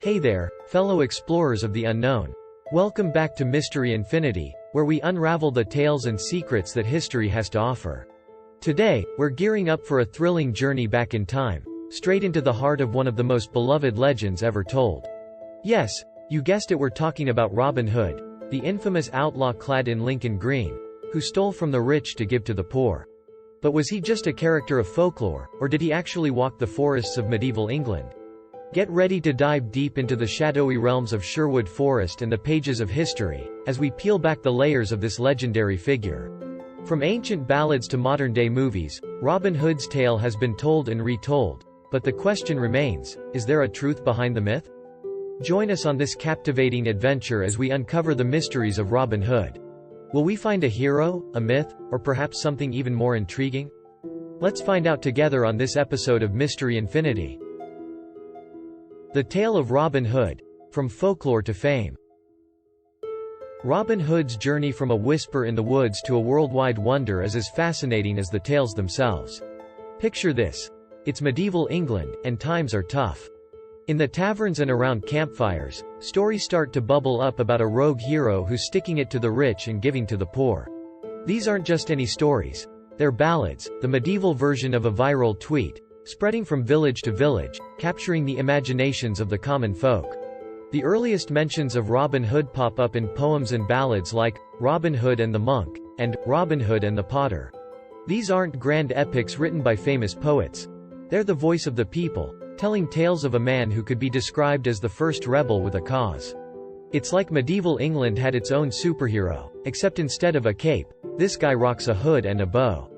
Hey there, fellow explorers of the unknown. Welcome back to Mystery Infinity, where we unravel the tales and secrets that history has to offer. Today, we're gearing up for a thrilling journey back in time, straight into the heart of one of the most beloved legends ever told. Yes, you guessed it, we're talking about Robin Hood, the infamous outlaw clad in Lincoln green, who stole from the rich to give to the poor. But was he just a character of folklore, or did he actually walk the forests of medieval England? Get ready to dive deep into the shadowy realms of Sherwood Forest and the pages of history, as we peel back the layers of this legendary figure. From ancient ballads to modern-day movies, Robin Hood's tale has been told and retold, but the question remains, is there a truth behind the myth? Join us on this captivating adventure as we uncover the mysteries of Robin Hood. Will we find a hero, a myth, or perhaps something even more intriguing? Let's find out together on this episode of Mystery Infinity. The Tale of Robin Hood, from folklore to fame. Robin Hood's journey from a whisper in the woods to a worldwide wonder is as fascinating as the tales themselves. Picture this. It's medieval England, and times are tough. In the taverns and around campfires, stories start to bubble up about a rogue hero who's sticking it to the rich and giving to the poor. These aren't just any stories. They're ballads, the medieval version of a viral tweet, spreading from village to village, capturing the imaginations of the common folk. The earliest mentions of Robin Hood pop up in poems and ballads like Robin Hood and the Monk, and Robin Hood and the Potter. These aren't grand epics written by famous poets. They're the voice of the people, telling tales of a man who could be described as the first rebel with a cause. It's like medieval England had its own superhero, except instead of a cape, this guy rocks a hood and a bow.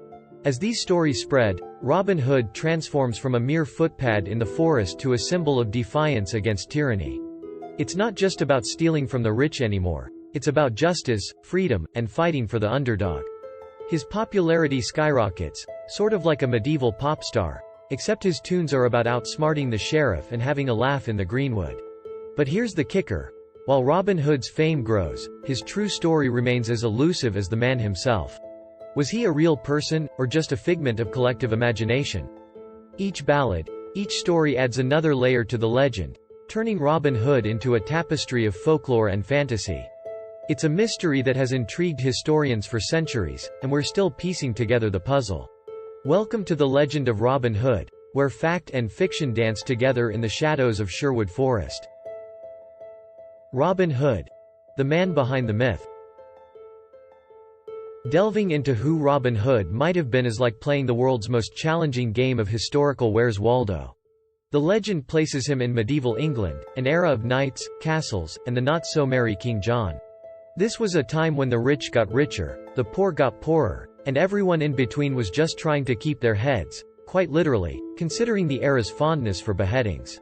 As these stories spread, Robin Hood transforms from a mere footpad in the forest to a symbol of defiance against tyranny. It's not just about stealing from the rich anymore. It's about justice, freedom, and fighting for the underdog. His popularity skyrockets, sort of like a medieval pop star, except his tunes are about outsmarting the sheriff and having a laugh in the greenwood. But here's the kicker. While Robin Hood's fame grows, his true story remains as elusive as the man himself. Was he a real person, or just a figment of collective imagination? Each ballad, each story adds another layer to the legend, turning Robin Hood into a tapestry of folklore and fantasy. It's a mystery that has intrigued historians for centuries, and we're still piecing together the puzzle. Welcome to the legend of Robin Hood, where fact and fiction dance together in the shadows of Sherwood Forest. Robin Hood, the man behind the myth. Delving into who Robin Hood might have been is like playing the world's most challenging game of historical Where's Waldo. The legend places him in medieval England, an era of knights, castles, and the not-so-merry King John. This was a time when the rich got richer, the poor got poorer, and everyone in between was just trying to keep their heads, quite literally, considering the era's fondness for beheadings.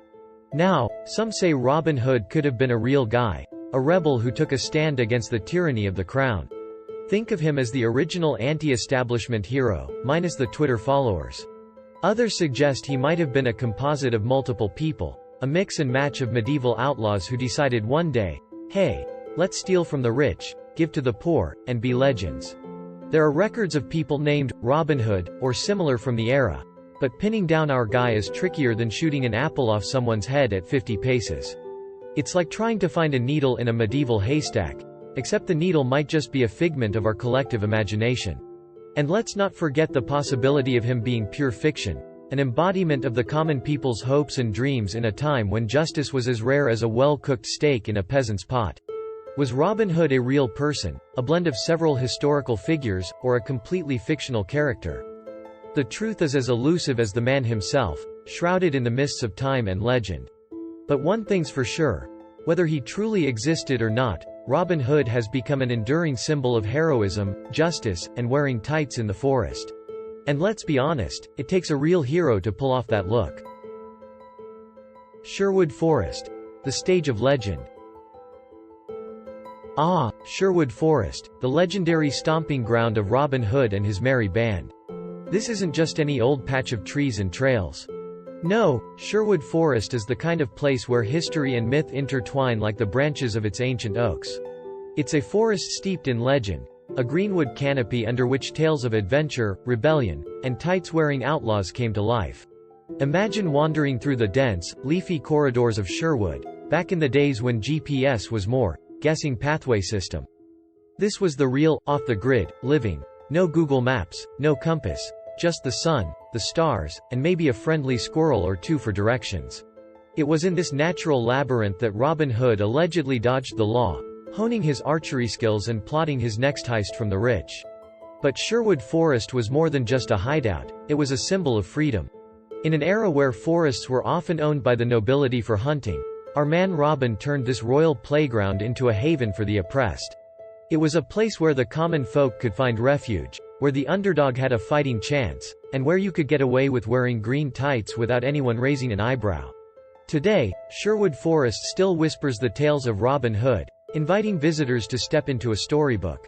Now, some say Robin Hood could have been a real guy, a rebel who took a stand against the tyranny of the crown. Think of him as the original anti-establishment hero, minus the Twitter followers. Others suggest he might have been a composite of multiple people, a mix and match of medieval outlaws who decided one day, hey, let's steal from the rich, give to the poor, and be legends. There are records of people named Robin Hood, or similar from the era, but pinning down our guy is trickier than shooting an apple off someone's head at 50 paces. It's like trying to find a needle in a medieval haystack. Except the needle might just be a figment of our collective imagination. And let's not forget the possibility of him being pure fiction, an embodiment of the common people's hopes and dreams in a time when justice was as rare as a well-cooked steak in a peasant's pot. Was Robin Hood a real person, a blend of several historical figures, or a completely fictional character? The truth is as elusive as the man himself, shrouded in the mists of time and legend. But one thing's for sure. Whether he truly existed or not, Robin Hood has become an enduring symbol of heroism, justice, and wearing tights in the forest. And let's be honest, it takes a real hero to pull off that look. Sherwood Forest, the stage of legend. Ah, Sherwood Forest, the legendary stomping ground of Robin Hood and his merry band. This isn't just any old patch of trees and trails. No, Sherwood Forest is the kind of place where history and myth intertwine like the branches of its ancient oaks. It's a forest steeped in legend, a greenwood canopy under which tales of adventure, rebellion, and tights-wearing outlaws came to life. Imagine wandering through the dense, leafy corridors of Sherwood, back in the days when GPS was more guessing pathway system. This was the real, off-the-grid, living. No Google Maps, no compass, just the sun, the stars, and maybe a friendly squirrel or two for directions. It was in this natural labyrinth that Robin Hood allegedly dodged the law, honing his archery skills and plotting his next heist from the rich. But Sherwood Forest was more than just a hideout, it was a symbol of freedom. In an era where forests were often owned by the nobility for hunting, our man Robin turned this royal playground into a haven for the oppressed. It was a place where the common folk could find refuge, where the underdog had a fighting chance, and where you could get away with wearing green tights without anyone raising an eyebrow. Today, Sherwood Forest still whispers the tales of Robin Hood, inviting visitors to step into a storybook.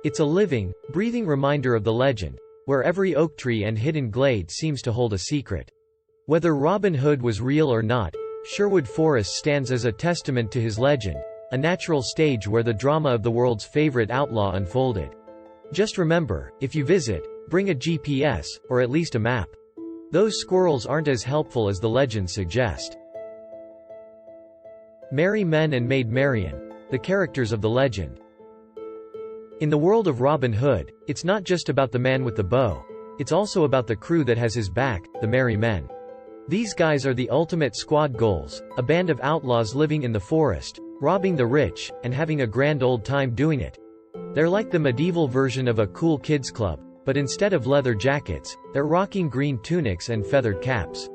It's a living, breathing reminder of the legend, where every oak tree and hidden glade seems to hold a secret. Whether Robin Hood was real or not, Sherwood Forest stands as a testament to his legend, a natural stage where the drama of the world's favorite outlaw unfolded. Just remember, if you visit, bring a GPS, or at least a map. Those squirrels aren't as helpful as the legends suggest. Merry Men and Maid Marian, the characters of the legend. In the world of Robin Hood, it's not just about the man with the bow. It's also about the crew that has his back, the Merry Men. These guys are the ultimate squad goals, a band of outlaws living in the forest, robbing the rich, and having a grand old time doing it. They're like the medieval version of a cool kids club, but instead of leather jackets, they're rocking green tunics and feathered caps.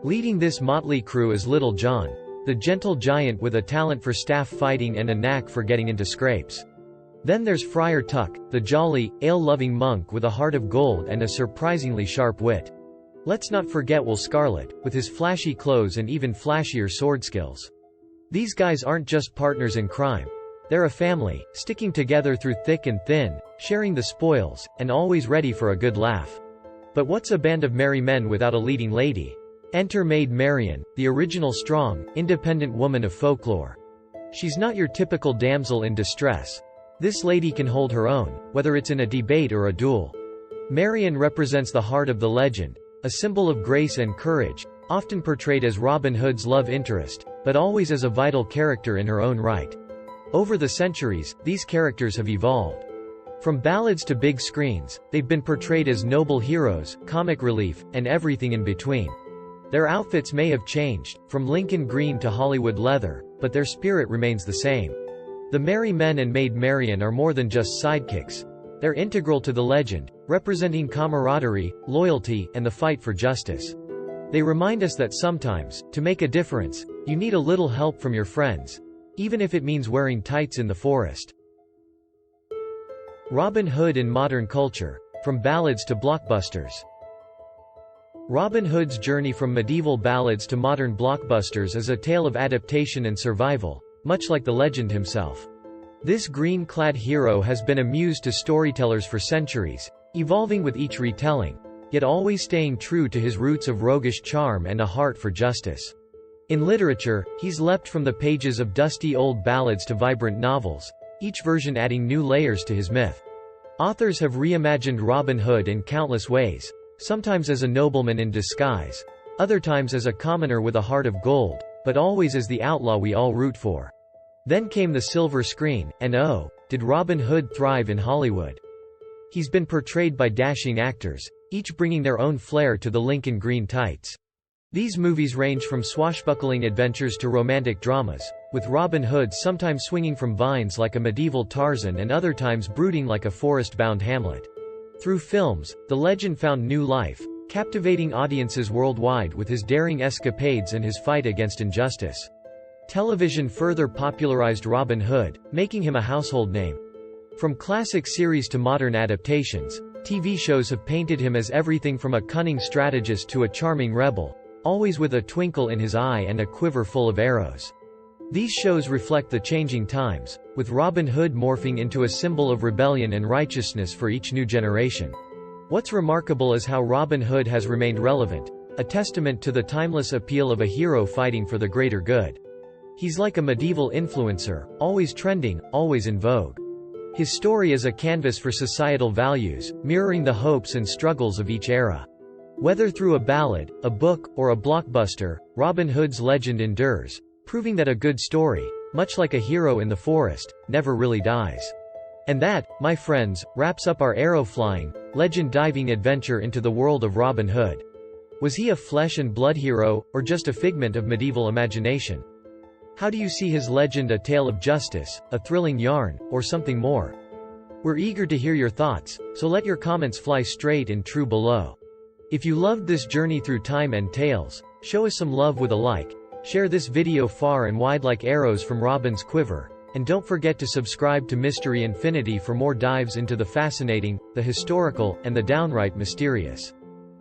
Leading this motley crew is Little John, the gentle giant with a talent for staff fighting and a knack for getting into scrapes. Then there's Friar Tuck, the jolly, ale-loving monk with a heart of gold and a surprisingly sharp wit. Let's not forget Will Scarlet, with his flashy clothes and even flashier sword skills. These guys aren't just partners in crime. They're a family, sticking together through thick and thin, sharing the spoils, and always ready for a good laugh. But what's a band of merry men without a leading lady? Enter Maid Marian, the original strong, independent woman of folklore. She's not your typical damsel in distress. This lady can hold her own, whether it's in a debate or a duel. Marian represents the heart of the legend, a symbol of grace and courage, often portrayed as Robin Hood's love interest, but always as a vital character in her own right. Over the centuries, these characters have evolved. From ballads to big screens, they've been portrayed as noble heroes, comic relief, and everything in between. Their outfits may have changed, from Lincoln green to Hollywood leather, but their spirit remains the same. The Merry Men and Maid Marian are more than just sidekicks. They're integral to the legend, representing camaraderie, loyalty, and the fight for justice. They remind us that sometimes, to make a difference, you need a little help from your friends, even if it means wearing tights in the forest. Robin Hood in modern culture, from ballads to blockbusters. Robin Hood's journey from medieval ballads to modern blockbusters is a tale of adaptation and survival, much like the legend himself. This green-clad hero has been a muse to storytellers for centuries, evolving with each retelling, yet always staying true to his roots of roguish charm and a heart for justice. In literature, he's leapt from the pages of dusty old ballads to vibrant novels, each version adding new layers to his myth. Authors have reimagined Robin Hood in countless ways, sometimes as a nobleman in disguise, other times as a commoner with a heart of gold, but always as the outlaw we all root for. Then came the silver screen, and oh, did Robin Hood thrive in Hollywood. He's been portrayed by dashing actors, each bringing their own flair to the Lincoln green tights. These movies range from swashbuckling adventures to romantic dramas, with Robin Hood sometimes swinging from vines like a medieval Tarzan and other times brooding like a forest-bound Hamlet. Through films, the legend found new life, captivating audiences worldwide with his daring escapades and his fight against injustice. Television further popularized Robin Hood, making him a household name. From classic series to modern adaptations, TV shows have painted him as everything from a cunning strategist to a charming rebel, always with a twinkle in his eye and a quiver full of arrows. These shows reflect the changing times, with Robin Hood morphing into a symbol of rebellion and righteousness for each new generation. What's remarkable is how Robin Hood has remained relevant, a testament to the timeless appeal of a hero fighting for the greater good. He's like a medieval influencer, always trending, always in vogue. His story is a canvas for societal values, mirroring the hopes and struggles of each era. Whether through a ballad, a book, or a blockbuster, Robin Hood's legend endures, proving that a good story, much like a hero in the forest, never really dies. And that, my friends, wraps up our arrow-flying, legend-diving adventure into the world of Robin Hood. Was he a flesh-and-blood hero, or just a figment of medieval imagination? How do you see his legend a tale of justice, a thrilling yarn, or something more? We're eager to hear your thoughts, so let your comments fly straight and true below. If you loved this journey through time and tales, show us some love with a like, share this video far and wide like arrows from Robin's quiver, and don't forget to subscribe to Mystery Infinity for more dives into the fascinating, the historical, and the downright mysterious.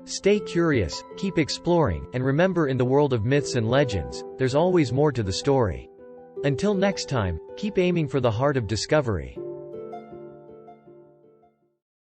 Stay curious, keep exploring, and remember, in the world of myths and legends, there's always more to the story. Until next time, keep aiming for the heart of discovery.